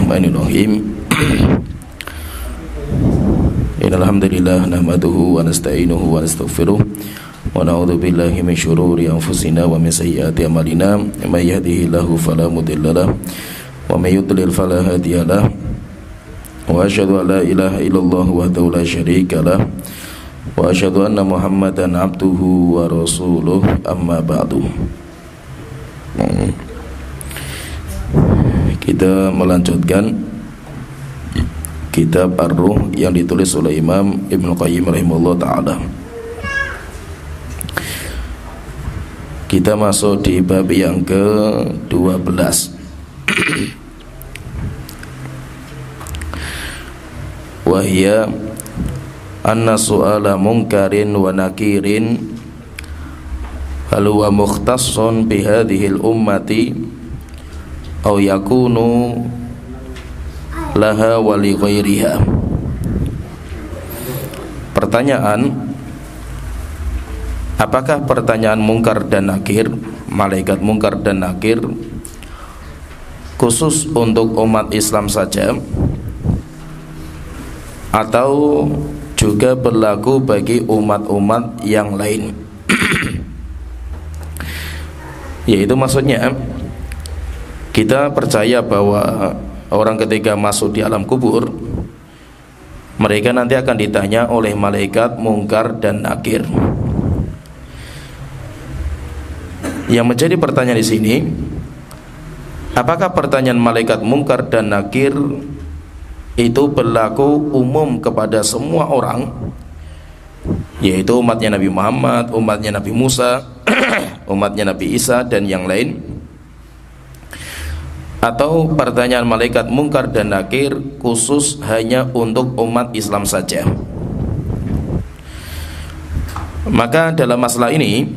Bismillahirrahmanirrahim. Innal hamdalillah nahmaduhu wa nasta'inuhu wa nastaghfiruh wa na'udzu billahi min shururi anfusina wa min sayyiati a'malina. May yahdihillahu fala mudhillalah wa may yudlil fala hadiyalah. Wa asyhadu an la ilaha illallah wahdahu la syarikalah wa asyhadu anna Muhammadan abduhu wa rasuluh, amma ba'du. Kita melanjutkan kitab Ar-Ruh yang ditulis oleh Imam Ibnu Qayyim rahimahullah ta'ala. Kita masuk di bab yang ke-12. Wahia anna su'ala munkarin wa nakirin hal huwa mukhtassun bi hadhil ummati aw yakunu laha wa li ghairiha. Pertanyaan, apakah pertanyaan mungkar dan nakir, malaikat mungkar dan nakir, khusus untuk umat Islam saja atau juga berlaku bagi umat-umat yang lain? Yaitu maksudnya, kita percaya bahwa orang ketika masuk di alam kubur, mereka nanti akan ditanya oleh malaikat mungkar dan nakir. Yang menjadi pertanyaan di sini, apakah pertanyaan malaikat mungkar dan nakir itu berlaku umum kepada semua orang, yaitu umatnya Nabi Muhammad, umatnya Nabi Musa, umatnya Nabi Isa dan yang lain? Atau pertanyaan malaikat mungkar dan nakir khusus hanya untuk umat Islam saja? Maka dalam masalah ini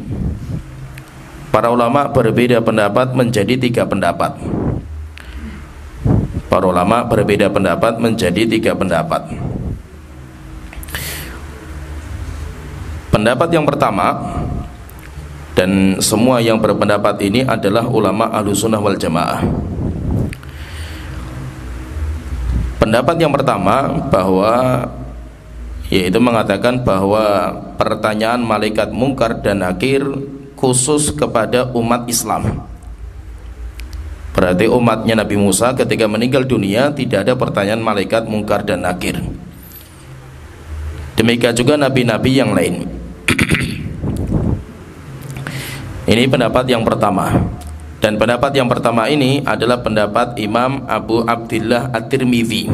para ulama berbeda pendapat menjadi 3 pendapat. Para ulama berbeda pendapat menjadi 3 pendapat. Pendapat yang pertama, dan semua yang berpendapat ini adalah ulama Ahlussunnah wal Jamaah. Pendapat yang pertama bahwa, yaitu mengatakan bahwa pertanyaan malaikat mungkar dan nakir khusus kepada umat Islam. Berarti umatnya Nabi Musa ketika meninggal dunia tidak ada pertanyaan malaikat mungkar dan nakir. Demikian juga nabi-nabi yang lain. Ini pendapat yang pertama. Dan pendapat yang pertama ini adalah pendapat Imam Abu Abdillah At-Tirmidzi.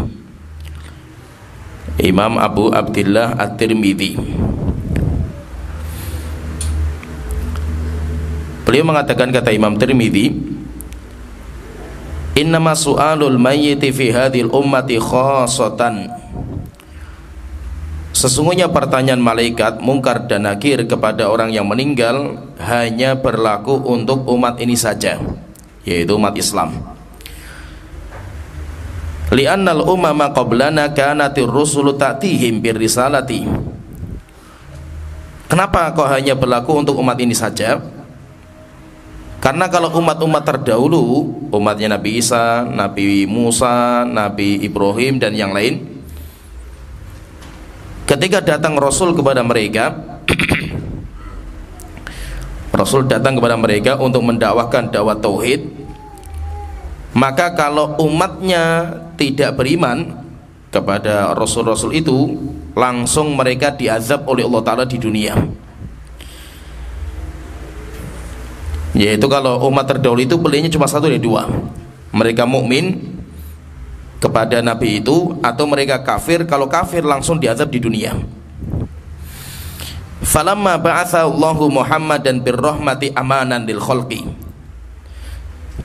Imam Abu Abdillah At-Tirmidzi, beliau mengatakan, kata Imam Tirmidzi, innama su'alul mayyiti fi hadhil ummati khassatan, sesungguhnya pertanyaan malaikat mungkar dan nakir kepada orang yang meninggal hanya berlaku untuk umat ini saja, yaitu umat Islam. Li'annal umama qablana kanatir rusulu ta'tihim bir risalati. Kenapa kok hanya berlaku untuk umat ini saja? Karena kalau umat-umat terdahulu, umatnya Nabi Isa, Nabi Musa, Nabi Ibrahim dan yang lain, ketika datang Rasul kepada mereka, Rasul datang kepada mereka untuk mendakwahkan dakwah tauhid, maka kalau umatnya tidak beriman kepada Rasul-Rasul itu, langsung mereka diazab oleh Allah Ta'ala di dunia. Yaitu kalau umat terdahulu itu pilihannya cuma satu dari 2, mereka mukmin kepada Nabi itu, atau mereka kafir. Kalau kafir langsung diazab di dunia. Falamma ba'atha Allahu Muhammadan birrahmati amanan lil khalqi.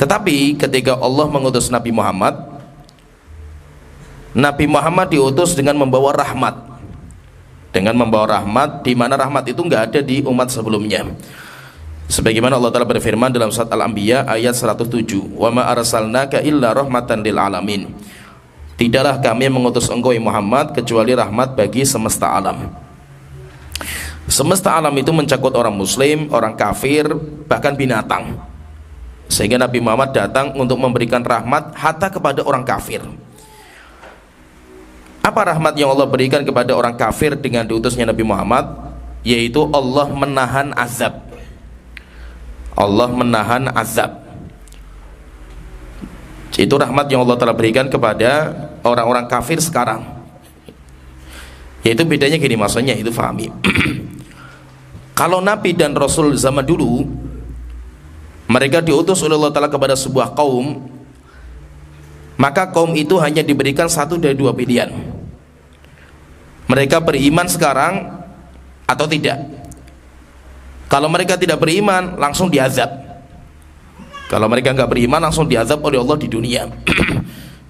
Tetapi ketika Allah mengutus Nabi Muhammad, Nabi Muhammad diutus dengan membawa rahmat. Dengan membawa rahmat, di mana rahmat itu enggak ada di umat sebelumnya. Sebagaimana Allah Ta'ala berfirman dalam surat Al-Anbiya ayat 107, wa ma arsalnaka illa rahmatan lil alamin. Tidaklah kami mengutus engkau Muhammad kecuali rahmat bagi semesta alam. Semesta alam itu mencakup orang muslim, orang kafir, bahkan binatang. Sehingga Nabi Muhammad datang untuk memberikan rahmat hatta kepada orang kafir. Apa rahmat yang Allah berikan kepada orang kafir dengan diutusnya Nabi Muhammad? Yaitu Allah menahan azab. Allah menahan azab. Itu rahmat yang Allah telah berikan kepada orang-orang kafir sekarang. Yaitu bedanya gini, maksudnya itu fahami. Kalau Nabi dan Rasul zaman dulu, mereka diutus oleh Allah Ta'ala kepada sebuah kaum, maka kaum itu hanya diberikan satu dari dua pilihan. Mereka beriman sekarang atau tidak. Kalau mereka tidak beriman, langsung diazab. Kalau mereka nggak beriman, langsung diazab oleh Allah di dunia.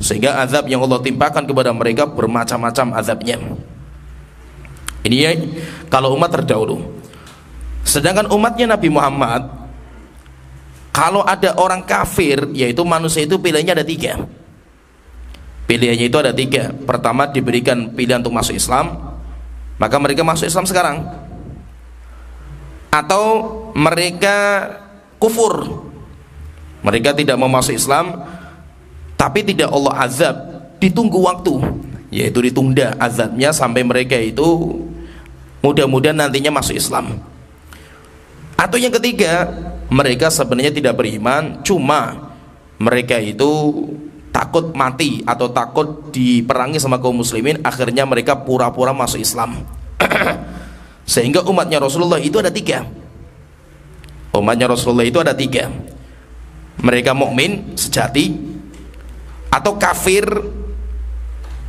Sehingga azab yang Allah timpakan kepada mereka bermacam-macam azabnya. Ini ya, kalau umat terdahulu. Sedangkan umatnya Nabi Muhammad, kalau ada orang kafir, yaitu manusia itu pilihannya ada tiga. Pilihannya itu ada tiga. Pertama, diberikan pilihan untuk masuk Islam, maka mereka masuk Islam sekarang. Atau mereka kufur, mereka tidak mau masuk Islam, tapi tidak Allah azab, ditunggu waktu, yaitu ditunda azabnya sampai mereka itu mudah-mudahan nantinya masuk Islam. Atau yang ketiga, mereka sebenarnya tidak beriman, cuma mereka itu takut mati atau takut diperangi sama kaum muslimin, akhirnya mereka pura-pura masuk Islam. Sehingga umatnya Rasulullah itu ada tiga. Umatnya Rasulullah itu ada tiga. Mereka mukmin sejati, atau kafir.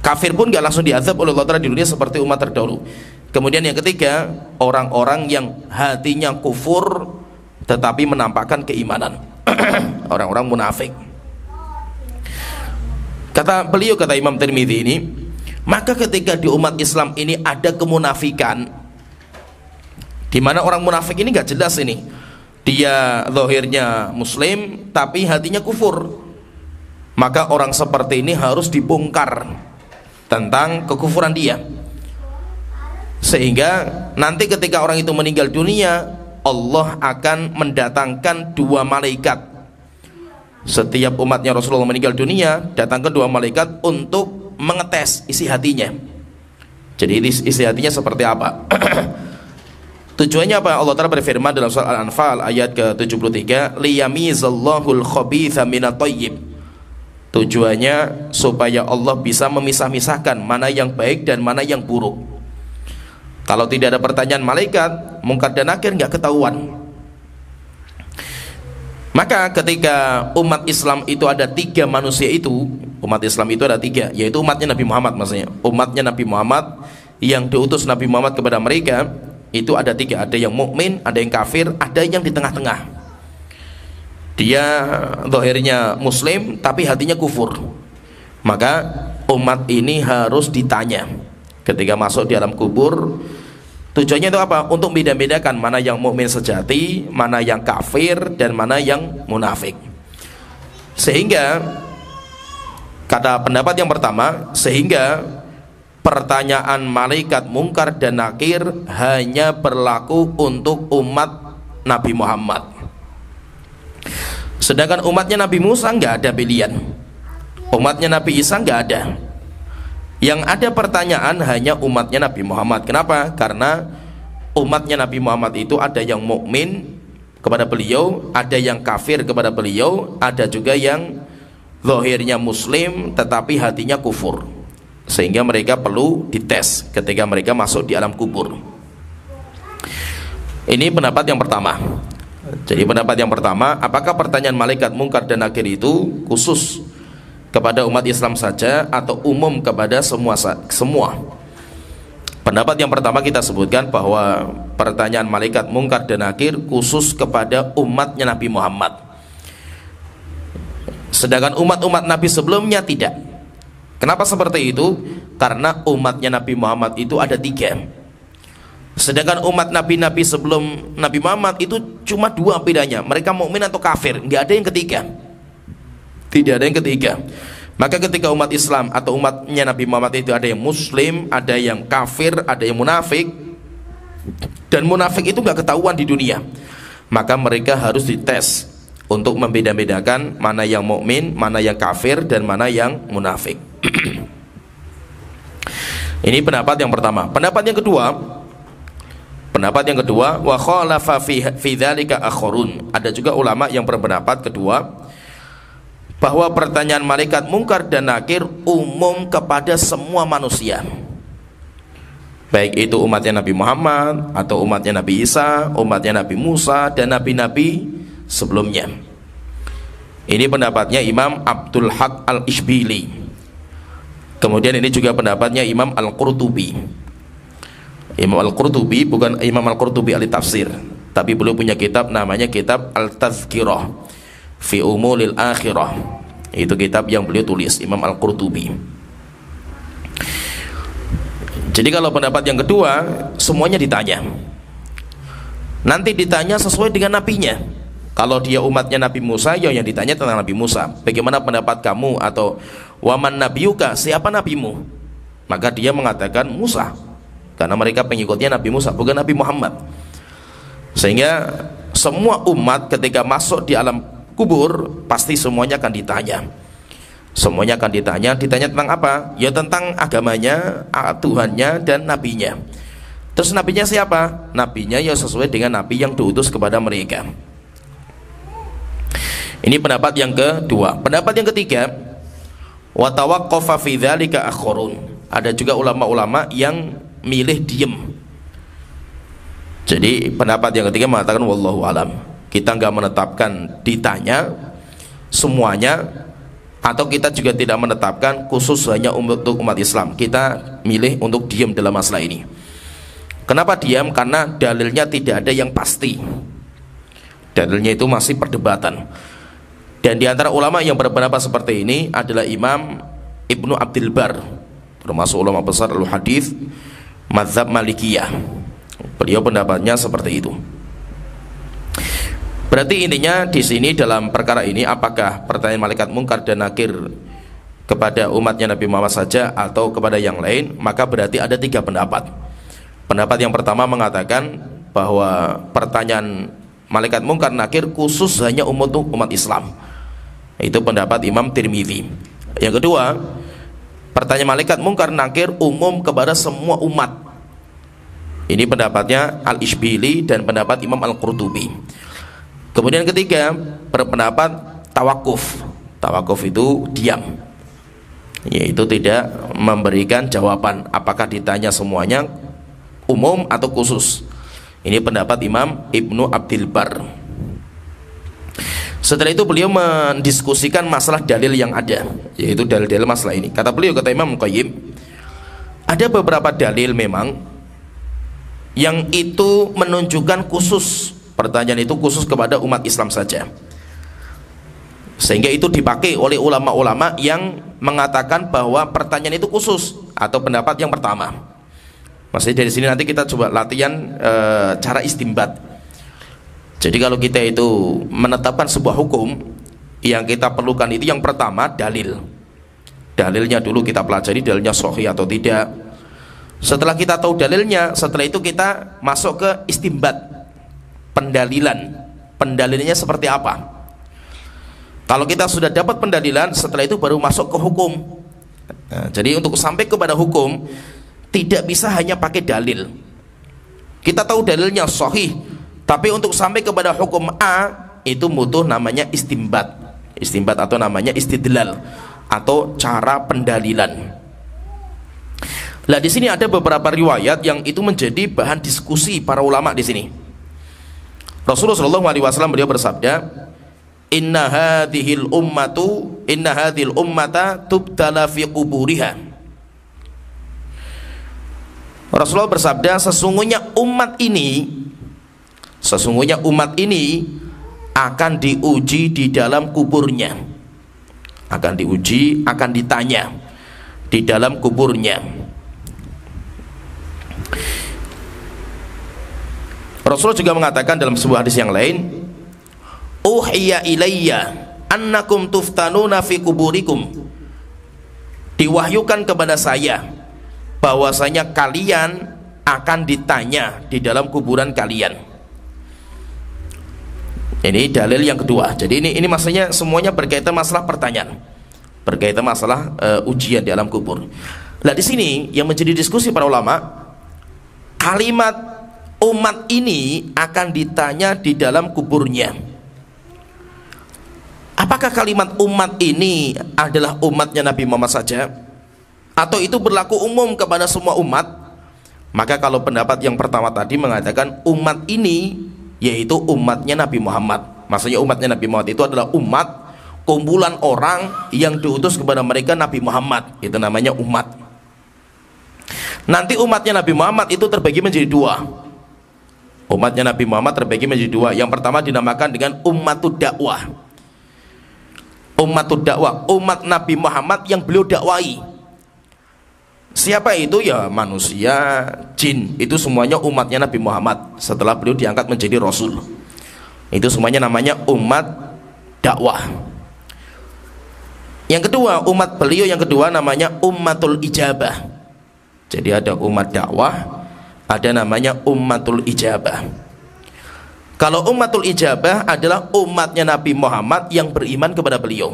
Kafir pun gak langsung diazab oleh Allah Ta'ala di dunia seperti umat terdahulu. Kemudian yang ketiga, orang-orang yang hatinya kufur tetapi menampakkan keimanan. Orang-orang munafik. Kata beliau, kata Imam Tirmidzi ini, maka ketika di umat Islam ini ada kemunafikan, di mana orang munafik ini gak jelas ini, dia zahirnya muslim tapi hatinya kufur, maka orang seperti ini harus dibongkar tentang kekufuran dia, sehingga nanti ketika orang itu meninggal dunia, Allah akan mendatangkan dua malaikat. Setiap umatnya Rasulullah meninggal dunia, datangkan dua malaikat untuk mengetes isi hatinya. Jadi isi hatinya seperti apa? Tujuannya apa? Allah Ta'ala berfirman dalam surah Al-Anfal ayat ke-73, liyamizallahul khabitha minat thayyib. Tujuannya supaya Allah bisa memisah-misahkan mana yang baik dan mana yang buruk. Kalau tidak ada pertanyaan malaikat, mungkar dan nakir nggak ketahuan. Maka ketika umat Islam itu ada tiga manusia itu, umat Islam itu ada tiga, yaitu umatnya Nabi Muhammad, maksudnya umatnya Nabi Muhammad yang diutus Nabi Muhammad kepada mereka itu ada tiga. Ada yang mukmin, ada yang kafir, ada yang di tengah-tengah. Dia zahirnya muslim tapi hatinya kufur. Maka umat ini harus ditanya ketika masuk di alam kubur. Tujuannya itu apa? Untuk beda-bedakan mana yang mukmin sejati, mana yang kafir, dan mana yang munafik. Sehingga kata pendapat yang pertama, sehingga pertanyaan malaikat mungkar dan nakir hanya berlaku untuk umat Nabi Muhammad. Sedangkan umatnya Nabi Musa nggak ada pilihan, umatnya Nabi Isa nggak ada. Yang ada pertanyaan hanya umatnya Nabi Muhammad. Kenapa? Karena umatnya Nabi Muhammad itu ada yang mukmin kepada beliau, ada yang kafir kepada beliau, ada juga yang zahirnya muslim tetapi hatinya kufur. Sehingga mereka perlu dites ketika mereka masuk di alam kubur. Ini pendapat yang pertama. Jadi pendapat yang pertama, apakah pertanyaan malaikat mungkar dan nakir itu khusus kepada umat Islam saja atau umum kepada semua? Pendapat yang pertama kita sebutkan bahwa pertanyaan malaikat mungkar dan nakir khusus kepada umatnya Nabi Muhammad. Sedangkan umat-umat Nabi sebelumnya tidak. Kenapa seperti itu? Karena umatnya Nabi Muhammad itu ada tiga. Sedangkan umat Nabi-Nabi sebelum Nabi Muhammad itu cuma dua pilihannya, mereka mukmin atau kafir, nggak ada yang ketiga. Tidak ada yang ketiga. Maka ketika umat Islam atau umatnya Nabi Muhammad itu ada yang muslim, ada yang kafir, ada yang munafik, dan munafik itu nggak ketahuan di dunia, maka mereka harus dites untuk membeda-bedakan mana yang mukmin, mana yang kafir, dan mana yang munafik. Ini pendapat yang pertama. Pendapat yang kedua, wa khalafa fi dzalika akharun. Ada juga ulama yang berpendapat kedua, bahwa pertanyaan malaikat mungkar dan nakir umum kepada semua manusia, baik itu umatnya Nabi Muhammad atau umatnya Nabi Isa, umatnya Nabi Musa, dan nabi-nabi sebelumnya. Ini pendapatnya Imam Abdul Haq Al-Ishbili. Kemudian ini juga pendapatnya Imam Al-Qurtubi. Imam Al-Qurtubi bukan Imam Al-Qurtubi ahli tafsir, tapi beliau punya kitab namanya kitab Al-Tazkirah fi Umulil Akhirah. Itu kitab yang beliau tulis, Imam Al-Qurtubi. Jadi kalau pendapat yang kedua, semuanya ditanya. Nanti ditanya sesuai dengan nabinya. Kalau dia umatnya Nabi Musa, ya yang ditanya tentang Nabi Musa. Bagaimana pendapat kamu? Atau waman nabiyuka, siapa nabimu? Maka dia mengatakan Musa, karena mereka pengikutnya Nabi Musa, bukan Nabi Muhammad. Sehingga semua umat ketika masuk di alam kubur pasti semuanya akan ditanya. Semuanya akan ditanya tentang apa? Ya tentang agamanya, Tuhannya, dan nabinya. Terus nabinya siapa? Nabinya ya sesuai dengan nabi yang diutus kepada mereka. Ini pendapat yang kedua. Pendapat yang ketiga, wa tawaqqafa fi dzalika akharun. Ada juga ulama-ulama yang milih diem. Jadi pendapat yang ketiga mengatakan wallahu alam, kita enggak menetapkan ditanya semuanya, atau kita juga tidak menetapkan khusus hanya untuk umat Islam. Kita milih untuk diam dalam masalah ini. Kenapa diam? Karena dalilnya tidak ada yang pasti. Dalilnya itu masih perdebatan. Dan di antara ulama yang berpendapat seperti ini adalah Imam Ibnu Abdul Bar, termasuk ulama besar al-hadis mazhab Malikiyah. Beliau pendapatnya seperti itu. Berarti intinya di sini dalam perkara ini, apakah pertanyaan malaikat mungkar dan nakir kepada umatnya Nabi Muhammad saja atau kepada yang lain, maka berarti ada tiga pendapat. Pendapat yang pertama mengatakan bahwa pertanyaan malaikat mungkar nakir khusus hanya untuk umat Islam. Itu pendapat Imam Tirmidzi. Yang kedua, pertanyaan malaikat mungkar nakir umum kepada semua umat. Ini pendapatnya Al-Ishbili dan pendapat Imam Al-Qurtubi. Kemudian ketiga, berpendapat tawakuf. Tawakuf itu diam, yaitu tidak memberikan jawaban apakah ditanya semuanya umum atau khusus. Ini pendapat Imam Ibnu Abdul Bar. Setelah itu beliau mendiskusikan masalah dalil yang ada, yaitu dalil-dalil masalah ini. Kata beliau, kata Imam Qayyim, ada beberapa dalil memang yang itu menunjukkan khusus, pertanyaan itu khusus kepada umat Islam saja, sehingga itu dipakai oleh ulama-ulama yang mengatakan bahwa pertanyaan itu khusus, atau pendapat yang pertama. Maksudnya dari sini nanti kita coba latihan cara istimbat. Jadi kalau kita itu menetapkan sebuah hukum, yang kita perlukan itu yang pertama dalil. Dalilnya dulu kita pelajari, dalilnya sahih atau tidak. Setelah kita tahu dalilnya, setelah itu kita masuk ke istimbat, pendalilan. Pendalilannya seperti apa? Kalau kita sudah dapat pendalilan, setelah itu baru masuk ke hukum. Nah, jadi untuk sampai kepada hukum tidak bisa hanya pakai dalil. Kita tahu dalilnya sahih, tapi untuk sampai kepada hukum A itu butuh namanya istimbat. Istimbat atau namanya istidlal, atau cara pendalilan. Nah, di sini ada beberapa riwayat yang itu menjadi bahan diskusi para ulama di sini. Rasulullah SAW beliau bersabda, inna hadhil ummata tubtala fi quburiha. Rasulullah bersabda, sesungguhnya umat ini akan diuji di dalam kuburnya. Akan diuji, akan ditanya di dalam kuburnya. Rasulullah juga mengatakan dalam sebuah hadis yang lain, uhiya ilayya annakum tuftanuna fi kuburikum. Diwahyukan kepada saya bahwasanya kalian akan ditanya di dalam kuburan kalian. Ini dalil yang kedua. Jadi ini maksudnya semuanya berkaitan masalah pertanyaan, berkaitan masalah ujian di alam kubur. Nah di sini yang menjadi diskusi para ulama, kalimat umat ini akan ditanya di dalam kuburnya. Apakah kalimat umat ini adalah umatnya Nabi Muhammad saja, atau itu berlaku umum kepada semua umat? Maka kalau pendapat yang pertama tadi mengatakan umat ini yaitu umatnya Nabi Muhammad. Maksudnya umatnya Nabi Muhammad itu adalah umat, kumpulan orang yang diutus kepada mereka Nabi Muhammad. Itu namanya umat. Nanti umatnya Nabi Muhammad itu terbagi menjadi dua. Umatnya Nabi Muhammad terbagi menjadi dua. Yang pertama dinamakan dengan ummatud dakwah. Ummatud dakwah, umat Nabi Muhammad yang beliau dakwai. Siapa itu? Ya manusia, jin, itu semuanya umatnya Nabi Muhammad setelah beliau diangkat menjadi Rasul. Itu semuanya namanya umat dakwah. Yang kedua, umat beliau yang kedua namanya ummatul ijabah. Jadi ada umat dakwah, ada namanya ummatul ijabah. Kalau ummatul ijabah adalah umatnya Nabi Muhammad yang beriman kepada beliau.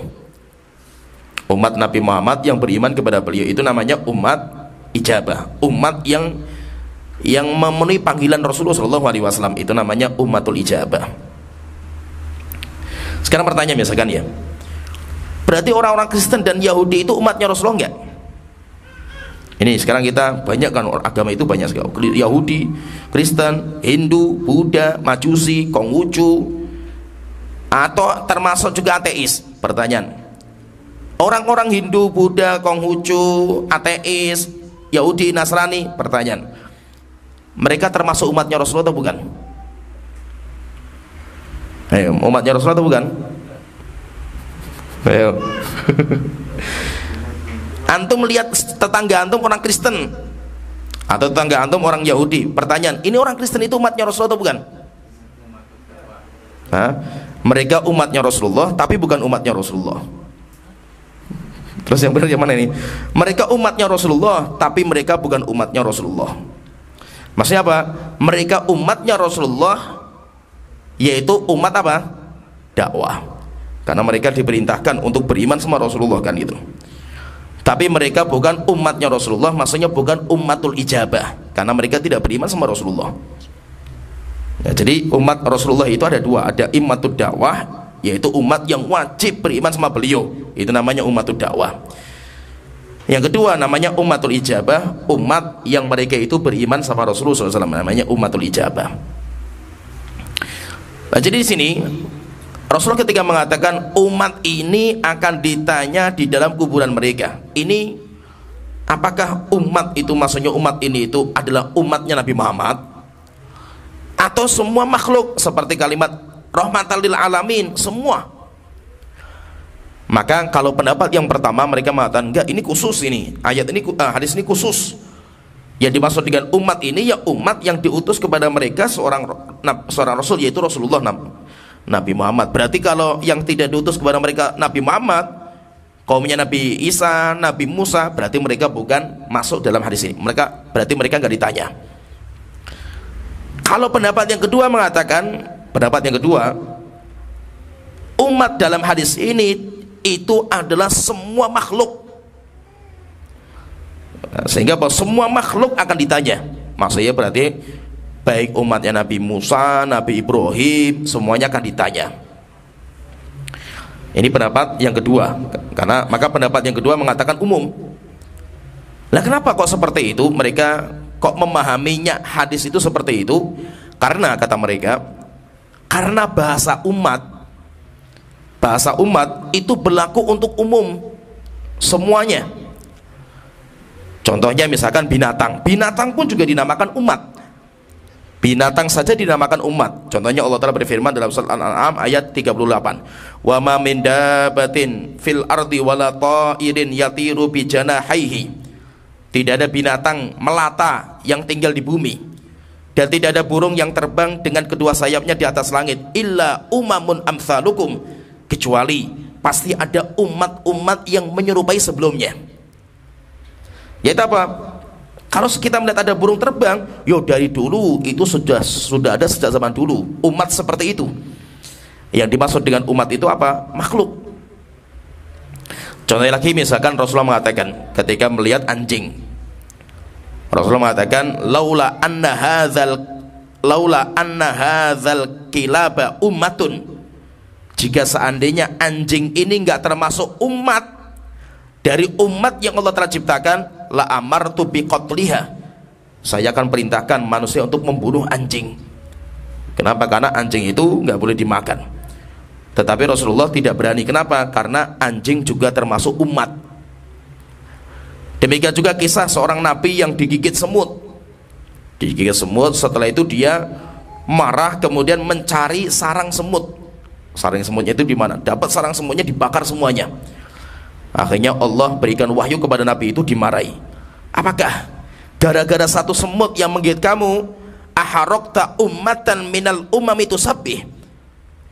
Umat Nabi Muhammad yang beriman kepada beliau itu namanya umat ijabah, umat yang memenuhi panggilan Rasulullah SAW, itu namanya ummatul ijabah. Sekarang pertanyaan misalkan ya, berarti orang-orang Kristen dan Yahudi itu umatnya Rasulullah enggak? Ini sekarang kita banyak kan, agama itu banyak sekali, Yahudi, Kristen, Hindu, Buddha, Majusi, Konghucu, atau termasuk juga ateis. Pertanyaan, orang-orang Hindu, Buddha, Konghucu, ateis, Yahudi, Nasrani, pertanyaan, mereka termasuk umatnya Rasulullah atau bukan? Ayo, umatnya Rasulullah atau bukan? Ayo. Antum lihat tetangga antum orang Kristen atau tetangga antum orang Yahudi, pertanyaan, ini orang Kristen itu umatnya Rasulullah atau bukan? Hah? Mereka umatnya Rasulullah tapi bukan umatnya Rasulullah. Terus yang benar yang mana ini? Mereka umatnya Rasulullah tapi mereka bukan umatnya Rasulullah. Maksudnya apa? Mereka umatnya Rasulullah yaitu umat apa? Dakwah. Karena mereka diperintahkan untuk beriman sama Rasulullah kan itu. Tapi mereka bukan umatnya Rasulullah, maksudnya bukan ummatul ijabah, karena mereka tidak beriman sama Rasulullah. Ya, jadi umat Rasulullah itu ada dua, ada ummatud dakwah, yaitu umat yang wajib beriman sama beliau, itu namanya ummatud dakwah. Yang kedua namanya ummatul ijabah, umat yang mereka itu beriman sama Rasulullah SAW, namanya ummatul ijabah. Nah, jadi di sini Rasulullah ketika mengatakan umat ini akan ditanya di dalam kuburan mereka, ini apakah umat itu, maksudnya umat ini itu adalah umatnya Nabi Muhammad atau semua makhluk, seperti kalimat rahmatan lil alamin, semua? Maka kalau pendapat yang pertama mereka mengatakan enggak, ini khusus, ini ayat ini, hadis ini khusus. Yang dimaksud dengan umat ini ya umat yang diutus kepada mereka seorang Rasul, yaitu Rasulullah Nabi Muhammad. Berarti kalau yang tidak diutus kepada mereka Nabi Muhammad, kaumnya Nabi Isa, Nabi Musa, berarti mereka bukan masuk dalam hadis ini. Berarti mereka nggak ditanya. Kalau pendapat yang kedua mengatakan, pendapat yang kedua, umat dalam hadis ini itu adalah semua makhluk. Sehingga bahwa semua makhluk akan ditanya. Maksudnya berarti baik umatnya Nabi Musa, Nabi Ibrahim, semuanya akan ditanya. Ini pendapat yang kedua. Karena maka pendapat yang kedua mengatakan umum. Lah kenapa kok seperti itu? Mereka kok memahaminya hadis itu seperti itu? Karena kata mereka, karena bahasa umat itu berlaku untuk umum semuanya. Contohnya misalkan binatang pun juga dinamakan umat. Binatang saja dinamakan umat. Contohnya Allah Ta'ala berfirman dalam surat Al-An'am ayat 38, wa ma min dabatin fil ardi wala ta'irin yatiru bi janahaihi. Tidak ada binatang melata yang tinggal di bumi, dan tidak ada burung yang terbang dengan kedua sayapnya di atas langit, illa umamun amsalukum, kecuali pasti ada umat-umat yang menyerupai sebelumnya. Yaitu apa? Kalau kita melihat ada burung terbang, yo dari dulu itu sudah ada sejak zaman dulu umat seperti itu. Yang dimaksud dengan umat itu apa? Makhluk. Contohnya lagi, misalkan Rasulullah mengatakan ketika melihat anjing, Rasulullah mengatakan laula anna hadzal kilaba ummatun, jika seandainya anjing ini enggak termasuk umat dari umat yang Allah telah ciptakan, la amartu biqatliha, saya akan perintahkan manusia untuk membunuh anjing. Kenapa? Karena anjing itu enggak boleh dimakan. Tetapi Rasulullah tidak berani. Kenapa? Karena anjing juga termasuk umat. Demikian juga kisah seorang nabi yang digigit semut. Digigit semut, setelah itu dia marah, kemudian mencari sarang semut. Sarang semutnya itu di mana? Dapat sarang semutnya, dibakar semuanya. Akhirnya Allah berikan wahyu kepada nabi itu, dimarahi. Apakah gara-gara satu semut yang menggigit kamu, aharokta ummatan minal umami tusabbih,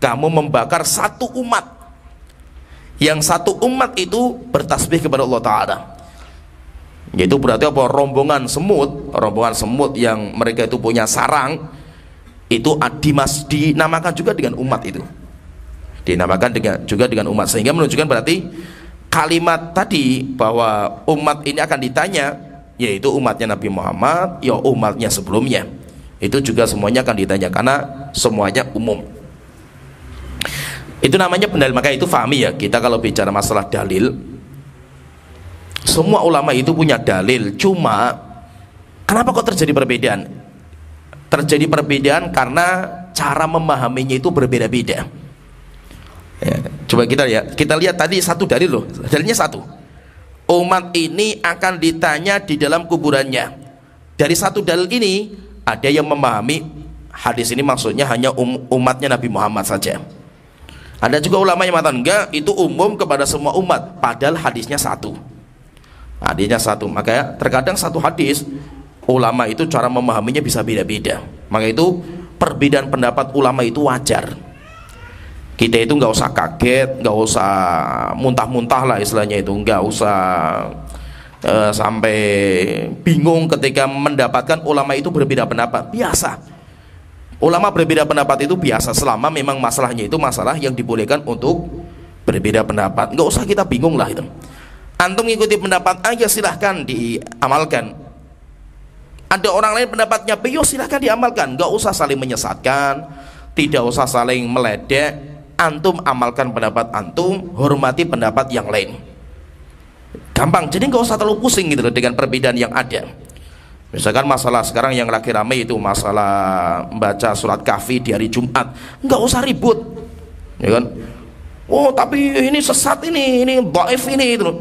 kamu membakar satu umat, yang satu umat itu bertasbih kepada Allah Ta'ala. Yaitu berarti apa? Rombongan semut yang mereka itu punya sarang, itu dinamakan juga dengan umat itu, dinamakan juga dengan umat, sehingga menunjukkan berarti kalimat tadi bahwa umat ini akan ditanya, yaitu umatnya Nabi Muhammad, ya umatnya sebelumnya, itu juga semuanya akan ditanya karena semuanya umum. Itu namanya pendalil. Maka itu fahami ya, kita kalau bicara masalah dalil, semua ulama itu punya dalil. Cuma kenapa kok terjadi perbedaan? Terjadi perbedaan karena cara memahaminya itu berbeda-beda ya. Coba kita lihat tadi satu dalil loh, dalilnya satu, umat ini akan ditanya di dalam kuburannya. Dari satu dalil ini ada yang memahami hadis ini maksudnya hanya umatnya Nabi Muhammad saja. Ada juga ulama yang mengatakan enggak, itu umum kepada semua umat, padahal hadisnya satu. Makanya terkadang satu hadis ulama itu cara memahaminya bisa beda-beda. Maka itu perbedaan pendapat ulama itu wajar. Kita itu nggak usah kaget, nggak usah muntah-muntah lah istilahnya itu, nggak usah sampai bingung ketika mendapatkan ulama itu berbeda pendapat. Biasa. Ulama berbeda pendapat itu biasa, selama memang masalahnya itu masalah yang dibolehkan untuk berbeda pendapat. Nggak usah kita bingung lah itu. Antum ngikuti pendapat aja, silahkan diamalkan. Ada orang lain pendapatnya B, silahkan diamalkan. Nggak usah saling menyesatkan, tidak usah saling meledek. Antum amalkan pendapat antum, hormati pendapat yang lain. Gampang, jadi nggak usah terlalu pusing gitu loh dengan perbedaan yang ada. Misalkan masalah sekarang yang lagi ramai itu masalah membaca surat Kahfi di hari Jumat, nggak usah ribut, ya kan? Oh tapi ini sesat, ini dhaif ini itu,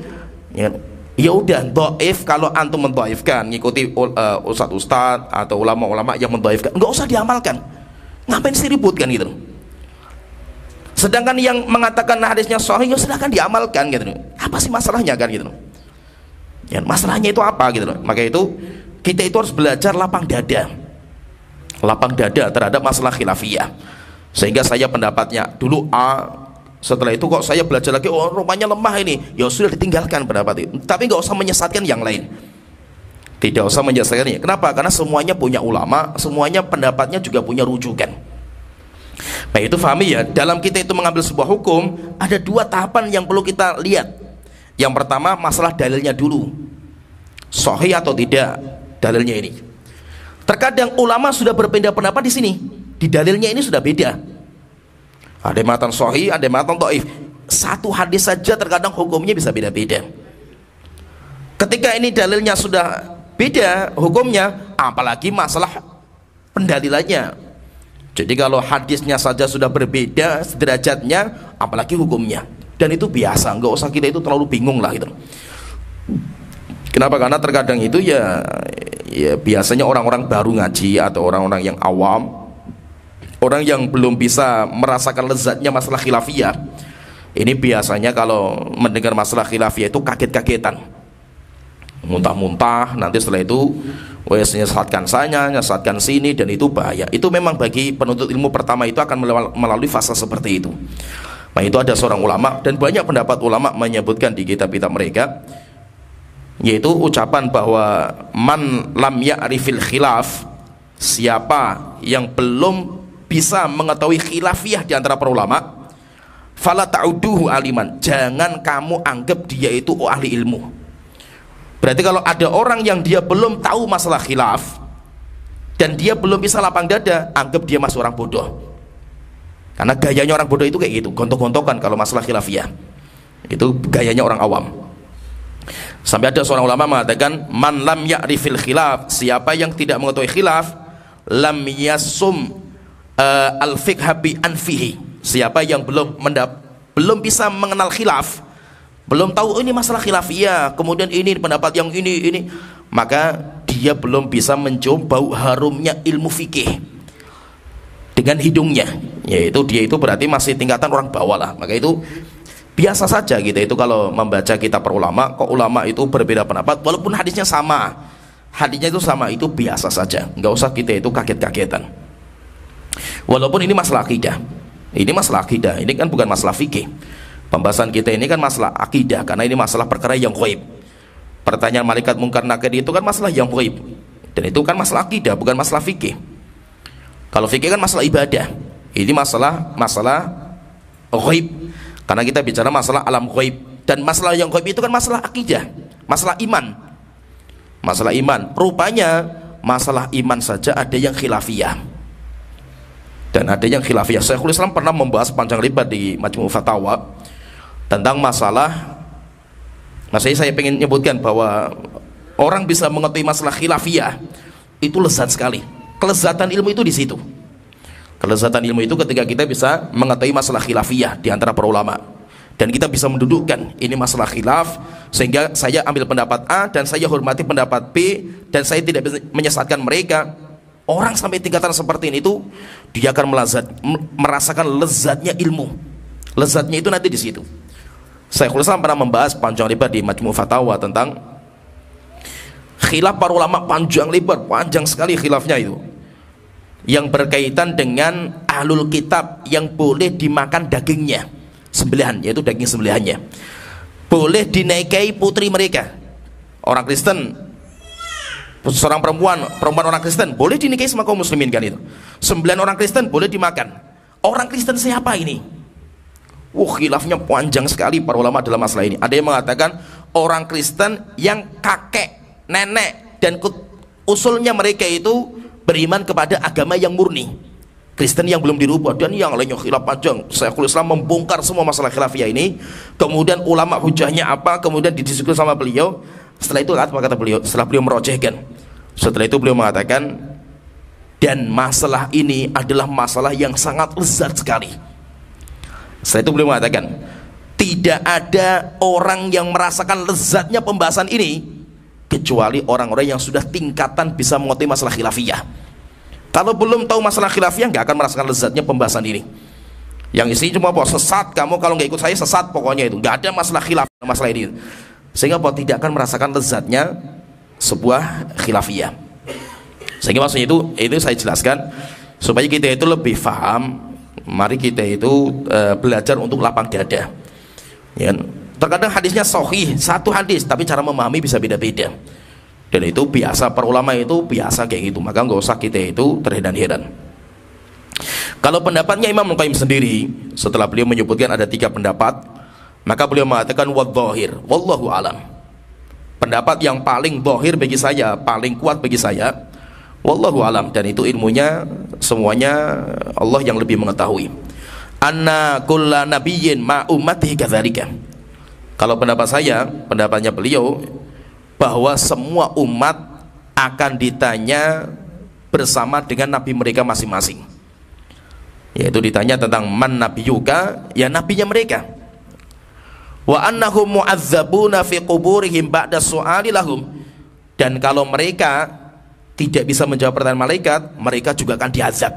ya kan? Ya udah, dhaif kalau antum mendhaifkan, ngikuti ustadz atau ulama-ulama yang mendhaifkan, nggak usah diamalkan. Ngapain sih ribut kan gitu? Sedangkan yang mengatakan hadisnya sahih, ya silahkan diamalkan gitu. Apa sih masalahnya kan gitu? Ya, masalahnya itu apa gitu? Maka itu kita itu harus belajar lapang dada terhadap masalah khilafiyah, sehingga saya pendapatnya dulu A, setelah itu kok saya belajar lagi, oh rupanya lemah ini, ya sudah ditinggalkan pendapat itu. Tapi nggak usah menyesatkan yang lain, tidak usah menyesatkannya. Kenapa? Karena semuanya punya ulama, semuanya pendapatnya juga punya rujukan. Nah itu fahami ya, dalam kita itu mengambil sebuah hukum ada dua tahapan yang perlu kita lihat. Yang pertama masalah dalilnya dulu, sahih atau tidak dalilnya ini. Terkadang ulama sudah berbeda pendapat di sini, di dalilnya ini sudah beda. Ada yang mengatakan sahih, ada yang mengatakan dhaif. Satu hadis saja terkadang hukumnya bisa beda-beda. Ketika ini dalilnya sudah beda hukumnya, apalagi masalah pendalilannya. Jadi kalau hadisnya saja sudah berbeda derajatnya, apalagi hukumnya. Dan itu biasa, nggak usah kita itu terlalu bingung lah itu. Kenapa? Karena terkadang itu ya biasanya orang-orang baru ngaji atau orang-orang yang awam, orang yang belum bisa merasakan lezatnya masalah khilafiyah, ini biasanya kalau mendengar masalah khilafiyah itu kaget-kagetan, muntah-muntah, nanti setelah itu nyesatkan sana, nyesatkan sini, dan itu bahaya. Itu memang bagi penuntut ilmu pertama itu akan melalui fase seperti itu. Nah itu ada seorang ulama, dan banyak pendapat ulama menyebutkan di kitab-kitab mereka, yaitu ucapan bahwa man lam ya'rifil khilaf, siapa yang belum bisa mengetahui khilafiyah di antara para ulama, fala ta'uduhu aliman, jangan kamu anggap dia itu ahli ilmu. Berarti kalau ada orang yang dia belum tahu masalah khilaf dan dia belum bisa lapang dada, anggap dia masih orang bodoh. Karena gayanya orang bodoh itu kayak gitu, gontok-gontokan kalau masalah khilafiyah. Itu gayanya orang awam. Sampai ada seorang ulama mengatakan, man lam ya'rifil khilaf, siapa yang tidak mengetahui khilaf, lam yasum al-fiqha bi anfihi, siapa yang belum bisa mengenal khilaf, belum tahu ini masalah khilafiyah, kemudian ini pendapat yang ini, maka dia belum bisa mencium bau harumnya ilmu fikih dengan hidungnya, yaitu dia itu berarti masih tingkatan orang bawah lah. Maka itu biasa saja gitu, itu kalau membaca kitab para ulama, kok ulama itu berbeda pendapat walaupun hadisnya sama, itu biasa saja, nggak usah kita itu kaget-kagetan. Walaupun ini masalah akidah, ini kan bukan masalah fikih. Pembahasan kita ini kan masalah akidah, karena ini masalah perkara yang ghaib. Pertanyaan malaikat mungkar nakir itu kan masalah yang ghaib, dan itu kan masalah akidah, bukan masalah fikih. Kalau fikih kan masalah ibadah, ini masalah ghaib, karena kita bicara masalah alam ghaib. Dan masalah yang ghaib itu kan masalah akidah, masalah iman. Rupanya masalah iman saja ada yang khilafiyah dan ada yang khilafiyah. Syekhul Islam pernah membahas panjang lebar di Majmu' Fatawa tentang masalah, saya pengen nyebutkan bahwa orang bisa mengetahui masalah khilafiyah itu lezat sekali. Kelezatan ilmu itu di situ. Kelezatan ilmu itu ketika kita bisa mengetahui masalah khilafiyah di antara para ulama, dan kita bisa mendudukkan ini masalah khilaf, sehingga saya ambil pendapat A dan saya hormati pendapat B, dan saya tidak bisa menyesatkan mereka. Orang sampai tingkatan seperti ini itu dia akan merasakan lezatnya ilmu. Lezatnya itu nanti di situ. Syekhul Islam pernah membahas panjang lebar di Majmu' Fatawa tentang khilaf para ulama, panjang lebar, panjang sekali khilafnya itu, yang berkaitan dengan ahlul kitab yang boleh dimakan dagingnya, sembelihan, yaitu daging sembelihannya boleh dinikahi putri mereka. Orang Kristen, seorang perempuan orang Kristen boleh dinikahi sama kaum muslimin, kan itu. Sembelihan orang Kristen boleh dimakan. Orang Kristen siapa ini? Khilafnya panjang sekali para ulama dalam masalah ini. Ada yang mengatakan orang Kristen yang kakek, nenek, dan usulnya mereka itu beriman kepada agama yang murni, Kristen yang belum dirubah, dan yang lainnya khilaf panjang. Syekhul Islam membongkar semua masalah khilafiyah ini, kemudian ulama hujahnya apa, kemudian didiskusi sama beliau. Setelah itu apa kata beliau? Setelah beliau merojehkan, setelah itu beliau mengatakan, dan masalah ini adalah masalah yang sangat lezat sekali. Setelah itu beliau mengatakan, tidak ada orang yang merasakan lezatnya pembahasan ini kecuali orang-orang yang sudah tingkatan bisa mengerti masalah khilafiyah. Kalau belum tahu masalah khilafiyah, nggak akan merasakan lezatnya pembahasan ini. Yang isinya cuma bahwa sesat kamu, kalau nggak ikut saya sesat, pokoknya itu nggak ada masalah khilaf, masalah ini, sehingga tidak akan merasakan lezatnya sebuah khilafiyah. Sehingga maksudnya itu saya jelaskan supaya kita itu lebih paham. Mari kita itu belajar untuk lapang dada, ya. Terkadang hadisnya sahih, satu hadis, tapi cara memahami bisa beda-beda, dan itu biasa, para ulama itu biasa kayak gitu. Maka nggak usah kita itu terheran-heran. Kalau pendapatnya Imam Al-Qayyim sendiri, setelah beliau menyebutkan ada 3 pendapat, maka beliau mengatakan wadh-dhahir, wallahu alam. Pendapat yang paling dhahir bagi saya, paling kuat bagi saya, wallahu alam, dan itu ilmunya semuanya Allah yang lebih mengetahui. Anna kulla nabiyyin ma ummatihi kadzalika. Kalau pendapat saya, pendapatnya beliau, bahwa semua umat akan ditanya bersama dengan nabi mereka masing-masing, yaitu ditanya tentang man nabiyuka, ya nabinya mereka. Wa annahum mu'adzabuna fi quburihim ba'da su'ali lahum, dan kalau mereka tidak bisa menjawab pertanyaan malaikat, mereka juga akan diazab.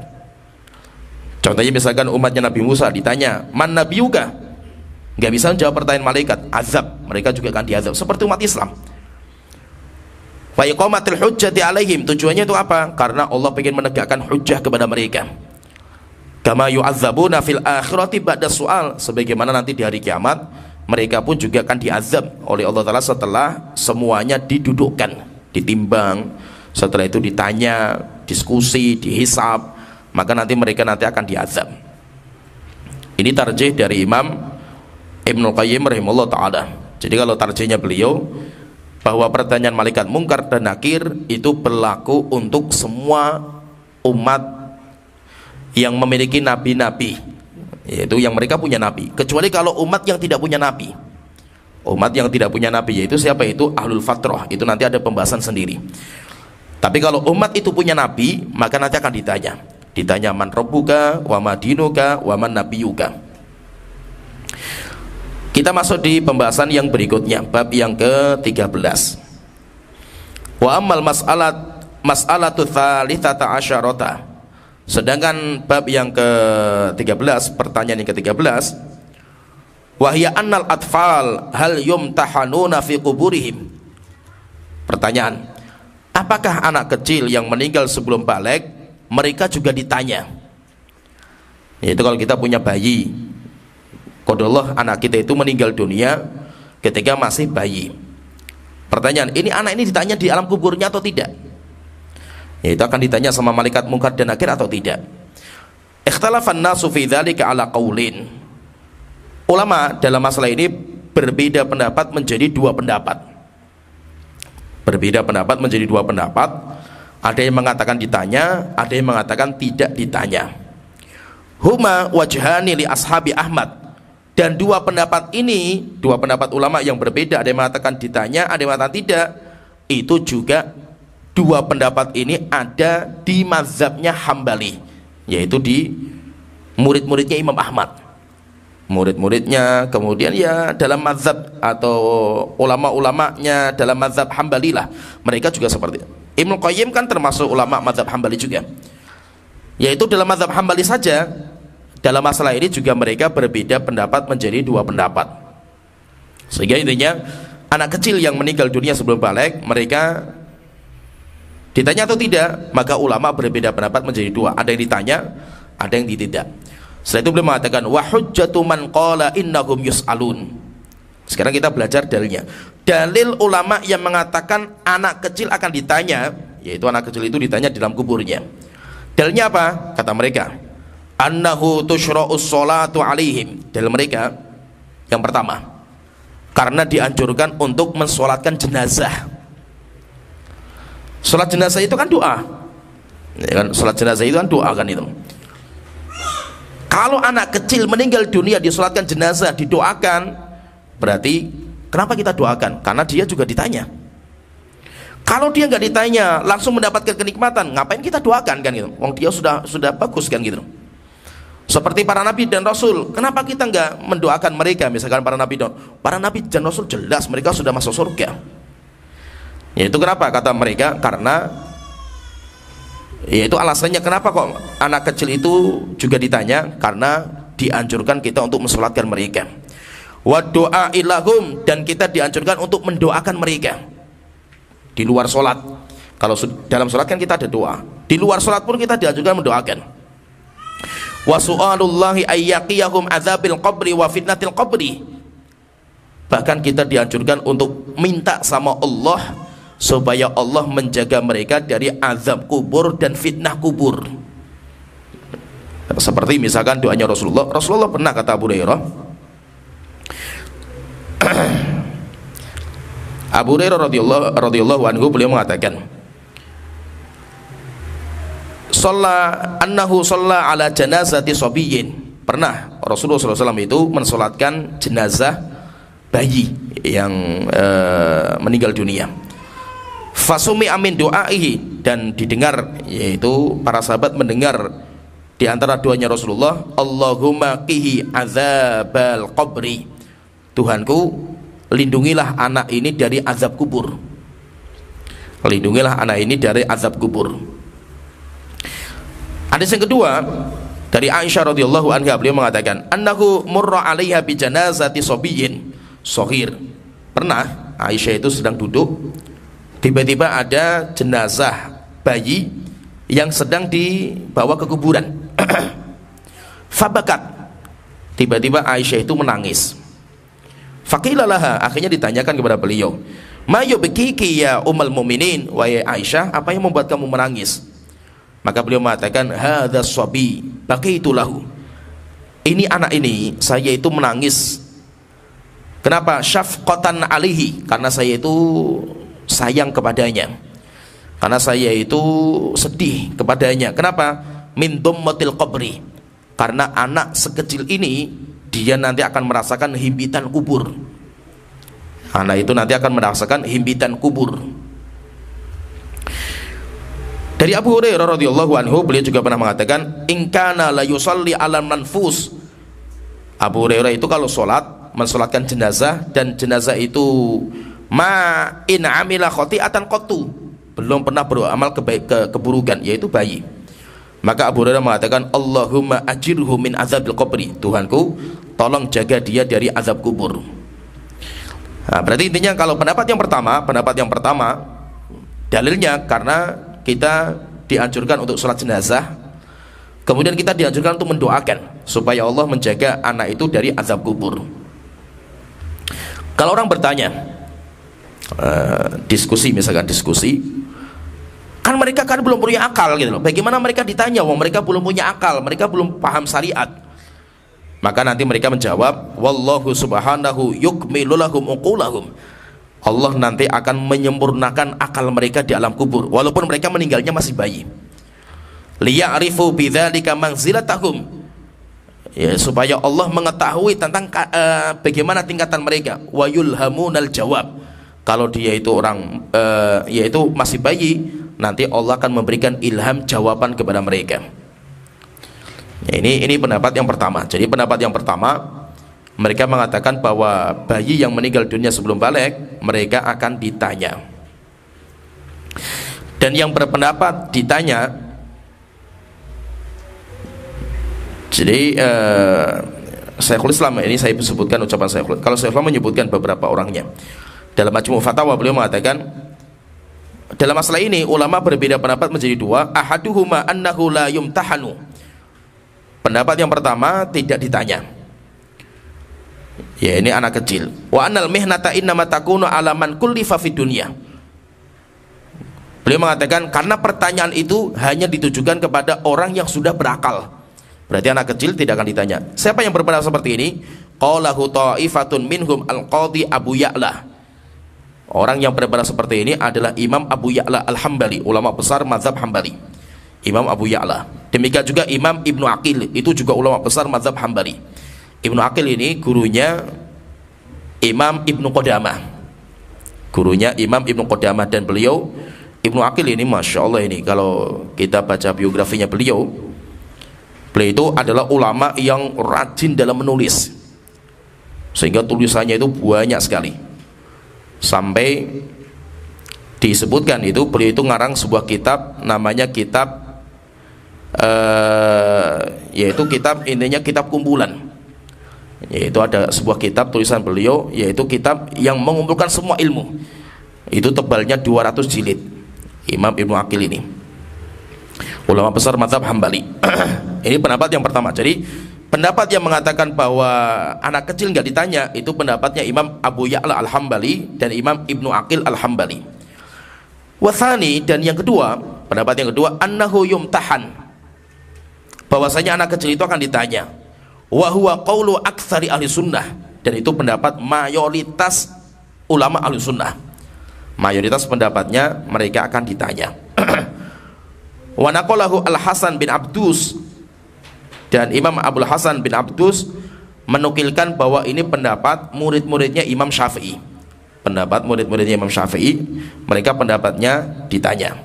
Contohnya misalkan umatnya Nabi Musa ditanya man nabiyuka, nggak bisa menjawab pertanyaan malaikat, azab, mereka juga akan diazab. Seperti umat Islam, wa iqamatil hujjati alaihim, tujuannya itu apa? Karena Allah ingin menegakkan hujjah kepada mereka. Kama yu'adzabuna fil akhirati ba'da su'al, sebagaimana nanti di hari kiamat mereka pun juga akan diazab oleh Allah Ta'ala setelah semuanya didudukkan, ditimbang, setelah itu ditanya, diskusi, dihisab. maka nanti mereka akan diazab. Ini tarjih dari Imam Ibnul Qayyim rahimahullah ta'ala. Jadi kalau tarjihnya beliau, bahwa pertanyaan malaikat mungkar dan nakir itu berlaku untuk semua umat yang memiliki nabi-nabi, yaitu yang mereka punya nabi, kecuali kalau umat yang tidak punya nabi. Umat yang tidak punya nabi yaitu siapa? Itu ahlul fatrah. Itu nanti ada pembahasan sendiri. Tapi kalau umat itu punya nabi, maka nanti akan ditanya man rabbuka wa ma dinuka wa man nabiyuka. Kita masuk di pembahasan yang berikutnya, bab yang ke-13. Wa ammal mas'alatu tsalitsata asyarata. Sedangkan bab yang ke-13, pertanyaan yang ke-13, wahya annal atfal hal yumtahanuna fi quburihim. Pertanyaan, apakah anak kecil yang meninggal sebelum balik mereka juga ditanya? Yaitu kalau kita punya bayi, qadarullah anak kita itu meninggal dunia ketika masih bayi. Pertanyaan, ini anak ini ditanya di alam kuburnya atau tidak? Yaitu akan ditanya sama malaikat mungkar dan nakir atau tidak. Ikhtalafan nasu fi dzalika ala qaulin. Ulama dalam masalah ini berbeda pendapat menjadi dua pendapat. Berbeda pendapat menjadi dua pendapat. Ada yang mengatakan ditanya, ada yang mengatakan tidak ditanya. Huma wajhani li ashabi Ahmad. Dan dua pendapat ini, dua pendapat ulama yang berbeda, ada yang mengatakan ditanya, ada yang mengatakan tidak. Itu juga dua pendapat ini ada di mazhabnya Hambali, yaitu di murid-muridnya Imam Ahmad. Murid-muridnya, kemudian ya dalam mazhab atau ulama-ulamanya dalam mazhab Hambali lah, mereka juga seperti itu. Ibnu Qayyim kan termasuk ulama mazhab Hambali juga, yaitu dalam mazhab Hambali saja dalam masalah ini juga mereka berbeda pendapat menjadi dua pendapat. Sehingga intinya anak kecil yang meninggal dunia sebelum balik mereka ditanya atau tidak, maka ulama berbeda pendapat menjadi dua, ada yang ditanya, ada yang tidak. Setelah itu beliau mengatakan wa hujjatu man qala innahum yus'alun. Sekarang kita belajar dalilnya. Dalil ulama yang mengatakan anak kecil akan ditanya, yaitu anak kecil itu ditanya di dalam kuburnya. Dalilnya apa? Kata mereka, annahu tushra'us sholatu alaihim. Dalil mereka yang pertama, karena dianjurkan untuk mensolatkan jenazah. Solat jenazah itu kan doa, ya kan? Solat jenazah itu kan doa kan itu. Kalau anak kecil meninggal dunia disolatkan jenazah, didoakan, berarti kenapa kita doakan? Karena dia juga ditanya. Kalau dia nggak ditanya, langsung mendapatkan kenikmatan, ngapain kita doakan kan gitu? Wong dia sudah bagus kan gitu. Seperti para nabi dan rasul, kenapa kita nggak mendoakan mereka? Misalkan para nabi dan rasul jelas mereka sudah masuk surga. Yaitu kenapa? Kata mereka karena yaitu alasannya kenapa kok anak kecil itu juga ditanya, karena dianjurkan kita untuk mensolatkan mereka. Wa doa ilahum, dan kita dianjurkan untuk mendoakan mereka di luar solat. Kalau dalam solat kan kita ada doa, di luar solat pun kita dianjurkan mendoakan. Wa su'alullahi ayyaqiyahum azabil qabri wa fitnatil qabri. Bahkan kita dianjurkan untuk minta sama Allah supaya Allah menjaga mereka dari azab kubur dan fitnah kubur. Seperti misalkan doanya Rasulullah pernah, kata Abu Hurairah, Abu Hurairah radhiyallahu anhu, beliau mengatakan annahu shalla ala janazati sabiyyin. Pernah Rasulullah SAW itu mensolatkan jenazah bayi yang meninggal dunia. Fasumi amin doaihi, dan didengar, yaitu para sahabat mendengar di antara doanya Rasulullah, Allahumma qihi azabal qabri. Tuhanku, lindungilah anak ini dari azab kubur. Lindungilah anak ini dari azab kubur. Hadis yang kedua dari Aisyah radhiyallahu anha, beliau mengatakan annahu murra 'alaiha bi janazati sabiyyin shaghir. Pernah Aisyah itu sedang duduk, tiba-tiba ada jenazah bayi yang sedang dibawa ke kuburan. Fabakat, tiba-tiba Aisyah itu menangis. Faqilalaha, akhirnya ditanyakan kepada beliau, ma yubkiki ya ummul mukminin, wahai Aisyah, apa yang membuat kamu menangis? Maka beliau mengatakan, hadza shabi baqitu lahu. Ini anak ini saya itu menangis. Kenapa? Syafqatan alaihi, karena saya itu sayang kepadanya, karena saya itu sedih kepadanya. Kenapa? Min dummatil qabri, karena anak sekecil ini dia nanti akan merasakan himpitan kubur. Anak itu nanti akan merasakan himpitan kubur. Dari Abu Hurairah radhiyallahu anhu, beliau juga pernah mengatakan, in kana la yusalli 'alan manfus. Abu Hurairah itu kalau sholat, mensolatkan jenazah, dan jenazah itu ma in amila khati'atan qattu, belum pernah beramal keburukan, yaitu bayi. Maka Abu Hurairah mengatakan, Allahumma ajirhu min azabil qabri, Tuhanku tolong jaga dia dari azab kubur. Nah, berarti intinya kalau pendapat yang pertama dalilnya karena kita dianjurkan untuk sholat jenazah, kemudian kita dianjurkan untuk mendoakan supaya Allah menjaga anak itu dari azab kubur. Kalau orang bertanya, misalkan diskusi, kan mereka kan belum punya akal gitu loh. Bagaimana mereka ditanya? Wong mereka belum punya akal, mereka belum paham syariat. Maka nanti mereka menjawab, wallahu subhanahu yukmilu lahum uqulahum. Allah nanti akan menyempurnakan akal mereka di alam kubur, walaupun mereka meninggalnya masih bayi. Liya'rifu bidzalika manzilatahum, ya, supaya Allah mengetahui tentang bagaimana tingkatan mereka. Wa yulhamunal jawab, kalau dia itu orang yaitu masih bayi, nanti Allah akan memberikan ilham jawaban kepada mereka. Ya, ini pendapat yang pertama. Jadi pendapat yang pertama, mereka mengatakan bahwa bayi yang meninggal dunia sebelum balik, mereka akan ditanya. Dan yang berpendapat ditanya, jadi Syekhul Islam, ini saya sebutkan ucapan Syekhul. Kalau Syekhul Islam menyebutkan beberapa orangnya dalam Majmu' Fatawa, beliau mengatakan dalam masalah ini ulama berbeda pendapat menjadi dua. Ahaduhuma annahu la yumtahanu. Pendapat yang pertama, tidak ditanya. Ya, ini anak kecil. Wa annal mihnata innama takunu ala man kullifa fid dunya. Beliau mengatakan karena pertanyaan itu hanya ditujukan kepada orang yang sudah berakal. Berarti anak kecil tidak akan ditanya. Siapa yang berpendapat seperti ini? Qalahu ta'ifatun minhum al-qadhi Abu Ya'la. Orang yang berpendapat seperti ini adalah Imam Abu Ya'la al-Hambali, ulama besar mazhab Hambali. Imam Abu Ya'la. Demikian juga Imam Ibnu Aqil, itu juga ulama besar mazhab Hambali. Ibnu Aqil ini gurunya Imam Ibnu Qudamah, dan beliau Ibnu Aqil ini Masya Allah, ini kalau kita baca biografinya beliau itu adalah ulama yang rajin dalam menulis, sehingga tulisannya itu banyak sekali, sampai disebutkan itu beliau itu ngarang sebuah kitab, namanya kitab yaitu kitab, intinya kitab kumpulan. Yaitu ada sebuah kitab tulisan beliau, yaitu kitab yang mengumpulkan semua ilmu. Itu tebalnya 200 jilid. Imam Ibnu Aqil ini ulama besar mazhab Hambali. Ini pendapat yang pertama. Jadi pendapat yang mengatakan bahwa anak kecil nggak ditanya, itu pendapatnya Imam Abu Ya'la al-Hambali dan Imam Ibnu Aqil al-Hambali. Wathani, dan yang kedua, pendapat yang kedua, annahu yumtahan, bahwasanya anak kecil itu akan ditanya. Wa huwa qaulu aktsari ahli sunnah, dan itu pendapat mayoritas ulama ahli sunnah. Mayoritas pendapatnya mereka akan ditanya. Wa naqalahu Al-Hasan bin Abdus, dan Imam Abdul Hasan bin Abdus menukilkan bahwa ini pendapat murid-muridnya Imam Syafi'i. Pendapat murid-muridnya Imam Syafi'i, mereka pendapatnya ditanya.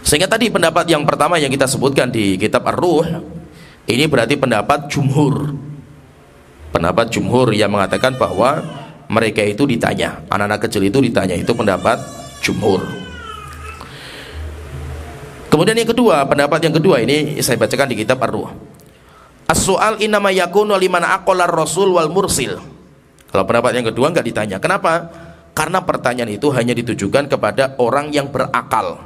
Sehingga tadi pendapat yang pertama yang kita sebutkan di kitab Ar-Ruh, ini berarti pendapat jumhur. Pendapat jumhur yang mengatakan bahwa mereka itu ditanya, anak-anak kecil itu ditanya, itu pendapat jumhur. Kemudian yang kedua, pendapat yang kedua ini saya bacakan di kitab Ar-Ruh. As-su'al innama yakunu liman aqala ar-rasul wal mursil. Kalau pendapat yang kedua enggak ditanya. Kenapa? Karena pertanyaan itu hanya ditujukan kepada orang yang berakal,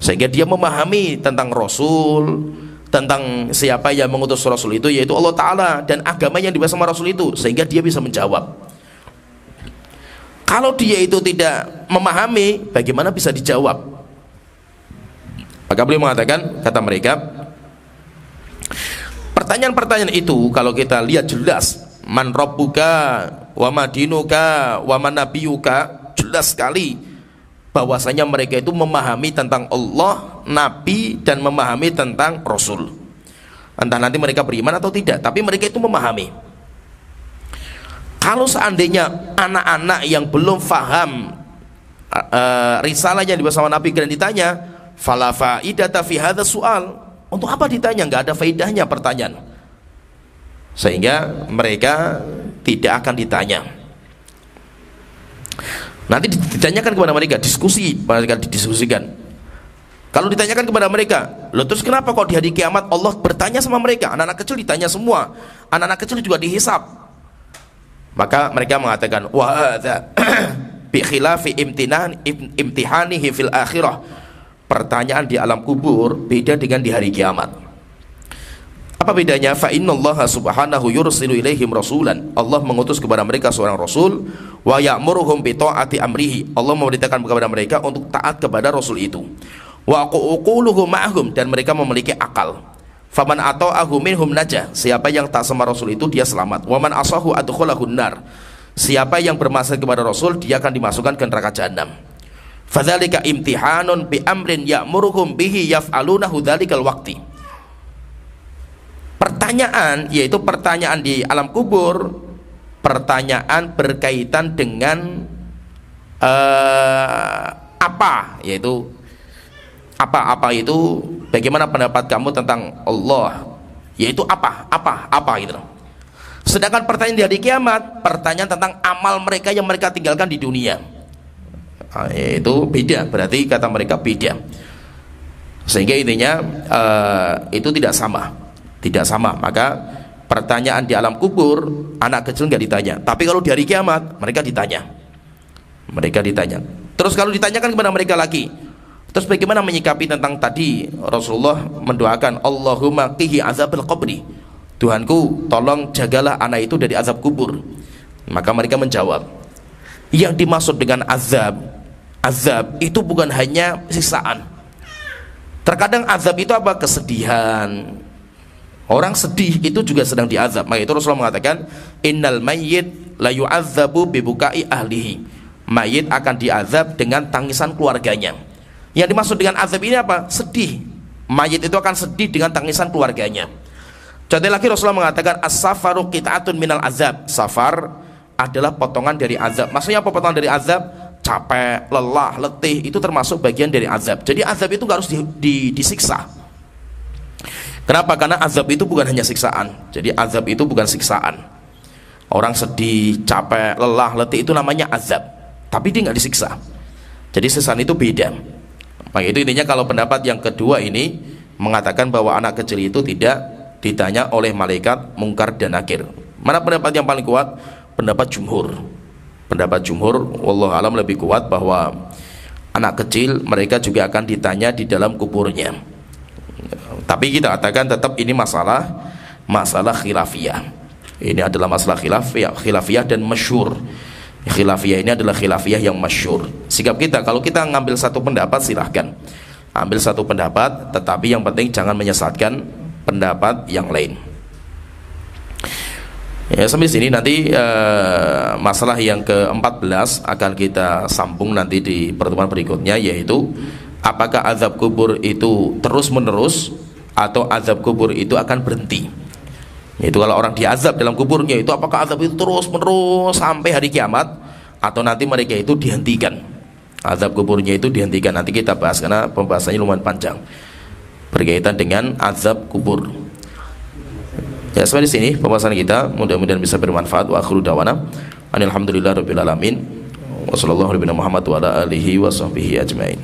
sehingga dia memahami tentang Rasul, tentang siapa yang mengutus Rasul itu, yaitu Allah Ta'ala, dan agama yang dibahas sama Rasul itu, sehingga dia bisa menjawab. Kalau dia itu tidak memahami, bagaimana bisa dijawab? Maka Maka beliau mengatakan, kata mereka, pertanyaan-pertanyaan itu kalau kita lihat jelas, man rabbuka wa madinuka wa man nabiyuka, jelas sekali bahwasanya mereka itu memahami tentang Allah, Nabi, dan memahami tentang Rasul. Entah nanti mereka beriman atau tidak, tapi mereka itu memahami. Kalau seandainya anak-anak yang belum faham risalah yang dibawa sama Nabi dan ditanya, fala faidata fi hadza su'al, untuk apa ditanya? Nggak ada faedahnya pertanyaan, sehingga mereka tidak akan ditanya. Nanti ditanyakan kepada mereka, mereka didiskusikan. Kalau ditanyakan kepada mereka, loh terus kenapa kok di hari kiamat Allah bertanya sama mereka? Anak-anak kecil ditanya semua, anak-anak kecil juga dihisab. Maka mereka mengatakan, wa hadza bi khilafi imtihanihi fil akhirah. Pertanyaan di alam kubur beda dengan di hari kiamat. Apa bedanya? Fa innallaha subhanahu yursilu ilaihim rasulan. Allah mengutus kepada mereka seorang rasul, wa ya'muruhum bi ta'ati amrihi. Allah memerintahkan kepada mereka untuk taat kepada rasul itu. Wa aquluhum ma'hum, dan mereka memiliki akal. Faman ata'ahu minhum najah. Siapa yang taat sama rasul itu dia selamat. Wa man asahu adkhalahun nar. Siapa yang bermaksiat kepada rasul dia akan dimasukkan ke neraka jahanam. Fadzalika imtihanun bi amrin ya'muruhum bihi yaf'alunahu dzalikal waqti. Pertanyaan, yaitu pertanyaan di alam kubur, pertanyaan berkaitan dengan apa, yaitu apa itu, bagaimana pendapat kamu tentang Allah, yaitu apa gitu. Sedangkan pertanyaan di hari kiamat, pertanyaan tentang amal mereka yang mereka tinggalkan di dunia, yaitu beda, berarti kata mereka beda. Sehingga intinya itu tidak sama. Maka pertanyaan di alam kubur anak kecil nggak ditanya, tapi kalau di hari kiamat mereka ditanya. Terus kalau ditanyakan kepada mereka lagi, terus bagaimana menyikapi tentang tadi Rasulullah mendoakan, Allahumma qihi azabil qabri, Tuhanku tolong jagalah anak itu dari azab kubur. Maka mereka menjawab, yang dimaksud dengan azab itu bukan hanya siksaan. Terkadang azab itu apa? Kesedihan. Orang sedih itu juga sedang diazab. Maka itu Rasulullah mengatakan, innal mayyit la yu'adzabu bi bukai ahlihi. Mayit akan diazab dengan tangisan keluarganya. Yang dimaksud dengan azab ini apa? Sedih. Mayit itu akan sedih dengan tangisan keluarganya. Contoh lagi Rasulullah mengatakan, as-safaru qit'atun minal azab. Safar adalah potongan dari azab. Maksudnya apa potongan dari azab? Capek, lelah, letih, itu termasuk bagian dari azab. Jadi azab itu nggak harus disiksa. Kenapa? Karena azab itu bukan hanya siksaan. Jadi azab itu bukan siksaan. Orang sedih, capek, lelah, letih itu namanya azab, tapi dia nggak disiksa. Jadi siksaan itu beda. Maka itu intinya kalau pendapat yang kedua ini mengatakan bahwa anak kecil itu tidak ditanya oleh malaikat mungkar dan nakir. Mana pendapat yang paling kuat? Pendapat jumhur. Wallahu alam lebih kuat bahwa anak kecil mereka juga akan ditanya di dalam kuburnya. Tapi kita katakan tetap ini masalah khilafiyah. Ini adalah masalah khilafiyah dan masyhur. Khilafiyah ini adalah khilafiyah yang masyhur. Sikap kita, kalau kita ngambil satu pendapat silahkan ambil satu pendapat, tetapi yang penting jangan menyesatkan pendapat yang lain. Ya, sampai sini nanti masalah yang ke-14 akan kita sambung nanti di pertemuan berikutnya, yaitu apakah azab kubur itu terus menerus atau azab kubur itu akan berhenti. Yaitu kalau orang diazab dalam kuburnya itu apakah azab itu terus menerus sampai hari kiamat, atau nanti mereka itu dihentikan, azab kuburnya itu dihentikan. Nanti kita bahas karena pembahasannya lumayan panjang berkaitan dengan azab kubur. Ya, sampai di sini pembahasan kita, mudah-mudahan bisa bermanfaat. Wa akhiru dawana alhamdulillahirabbil alamin. Wassallallahu ala Muhammad wa ala alihi wa sahbihi ajmain.